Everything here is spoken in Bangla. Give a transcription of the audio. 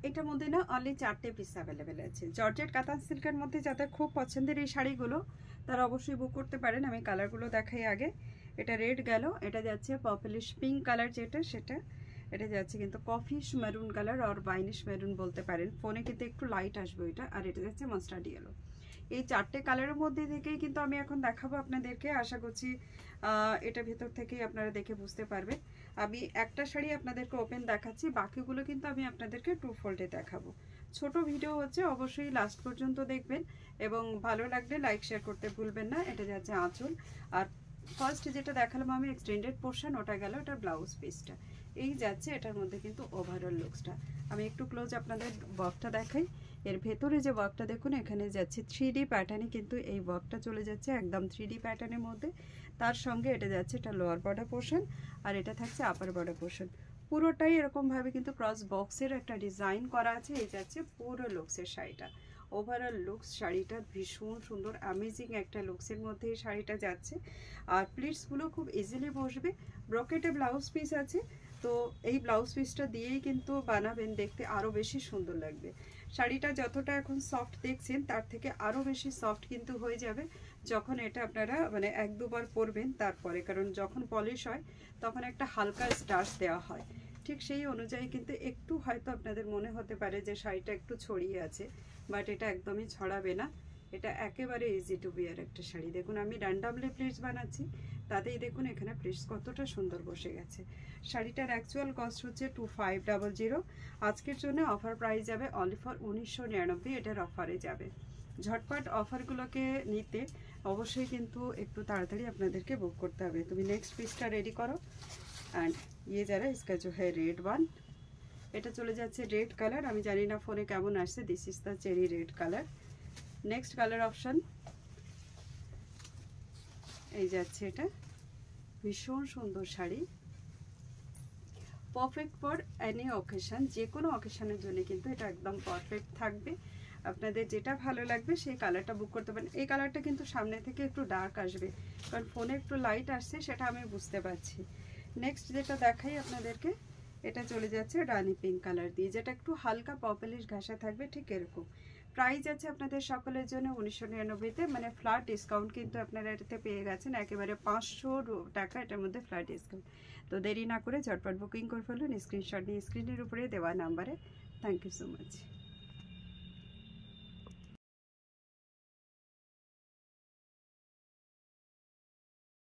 এটার মধ্যে না অনলি 4টে পিস অ্যাভেলেবেল আছে। জর্জেট কাতান সিল্কের মধ্যে যাদের খুব পছন্দের এই শাড়িগুলো তারা অবশ্যই বুক করতে পারেন। আমি কালারগুলো দেখাই আগে। এটা রেড গেল, এটা যাচ্ছে পার্পলিশ পিঙ্ক কালার যেটা সেটা, এটা যাচ্ছে কিন্তু কফিশ মেরুন কালার আর বাইনিশ মেরুন বলতে পারেন, ফোনে কিন্তু একটু লাইট আসবে এটা, আর এটা যাচ্ছে মাস্টার্ড ইয়েলো। এই 4টে কালারের মধ্যে থেকেই কিন্তু আমি এখন দেখাবো আপনাদেরকে। আশা করছি এটা ভেতর থেকেই আপনারা দেখে বুঝতে পারবেন। আমি একটা শাড়ি আপনাদেরকে ওপেন দেখাচ্ছি, বাকিগুলো কিন্তু আমি আপনাদেরকে টু ফোল্ডে দেখাবো। ছোট ভিডিও হচ্ছে, অবশ্যই লাস্ট পর্যন্ত দেখবেন এবং ভালো লাগলে লাইক শেয়ার করতে ভুলবেন না। এটা যাচ্ছে আঁচল, আর ফার্স্ট যেটা দেখালাম আমি এক্সটেন্ডেড পোর্শন, ওটা গেল ওটা ব্লাউজ পিসটা। এই যাচ্ছে এটার মধ্যে কিন্তু ওভারঅল লুকসটা। আমি একটু ক্লোজ আপনাদের ওয়ার্কটা দেখাই। এর ভেতরে যে ওয়ার্কটা দেখুন, এখানে যাচ্ছে 3D প্যাটার্নে, কিন্তু এই ওয়ার্কটা চলে যাচ্ছে একদম 3D প্যাটার্নের মধ্যে। তার সঙ্গে এটা যাচ্ছে এটা লোয়ার বর্ডার পোর্শন, আর এটা থাকছে আপার বর্ডার পোর্শন। পুরোটাই এরকমভাবে কিন্তু ক্রস বক্সের একটা ডিজাইন করা আছে। এই যাচ্ছে পুরো লুকসের শাড়িটা। ওভারঅল লুকস শাড়িটা ভীষণ সুন্দর, অ্যামেজিং একটা লুকসের মধ্যে এই শাড়িটা যাচ্ছে। আর প্লিটসগুলো খুব ইজিলি বসবে। ব্রকেটে ব্লাউজ পিস আছে, তো এই ব্লাউজ পিসটা দিয়েই কিন্তু বানাবেন, দেখতে আরও বেশি সুন্দর লাগবে। শাড়িটা যতটা এখন সফট দেখছেন তার থেকে আরও বেশি সফট কিন্তু হয়ে যাবে যখন এটা আপনারা মানে 1-2 বার পরবেন তারপরে, কারণ যখন পলিশ হয় তখন একটা হালকা স্টার্চ দেওয়া হয়, ঠিক সেই অনুযায়ী কিন্তু একটু হয়তো আপনাদের মনে হতে পারে যে শাড়িটা একটু ছড়িয়ে আছে, বাট এটা একদমই ছড়াবে না। এটা একেবারে ইজি টু বিয়ার একটা শাড়ি। দেখুন আমি র্যান্ডামলি প্লিটস বানাচ্ছি, তাতেই দেখুন এখানে প্লিটস কতটা সুন্দর বসে গেছে। শাড়িটার অ্যাকচুয়াল কস্ট হচ্ছে 2500। আজকের জন্য অফার প্রাইস যাবে অনলি ফর 1999, এটার অফারে যাবে। ঝটপট অফারগুলোকে নিতে অবশ্যই কিন্তু একটু তাড়াতাড়ি আপনাদেরকে বুক করতে হবে। তুমি নেক্সট পিসটা রেডি করো। অ্যান্ড ইয়ে যারা इसका जो है रेड वन, এটা চলে যাচ্ছে রেড কালার। আমি জানি না ফোনে কেমন আসছে, this is the cherry red colour. Next colour option এই যাচ্ছে, এটা ভীষণ সুন্দর sari, perfect for any occasion. যে কোনো অকেশনের জন্য কিন্তু এটা একদম পারফেক্ট থাকবে। আপনাদের যেটা ভালো লাগবে সেই কালারটা বুক করতে পারেন। এই কালারটা কিন্তু সামনে থেকে একটু ডার্ক আসবে, কারণ ফোনে একটু লাইট আসছে, সেটা আমি বুঝতে পারছি। নেক্সট যেটা দেখাই আপনাদেরকে, এটা চলে যাচ্ছে রানি পিঙ্ক কালার দিয়ে, যেটা একটু হালকা পার্পলিশ ঘাসা থাকবে, ঠিক এরকম। প্রাইস আছে আপনাদের সকলের জন্য 1999-তে, মানে ফ্ল্যাট ডিসকাউন্ট কিন্তু আপনারা এটাতে পেয়ে গেছেন একেবারে 500 টাকা এটার মধ্যে ফ্ল্যাট ডিসকাউন্ট। তো দেরি না করে ঝটপট বুকিং করে ফেলুন স্ক্রিনশট নিয়ে স্ক্রিনের উপরে দেওয়া নাম্বারে। Thank you so much.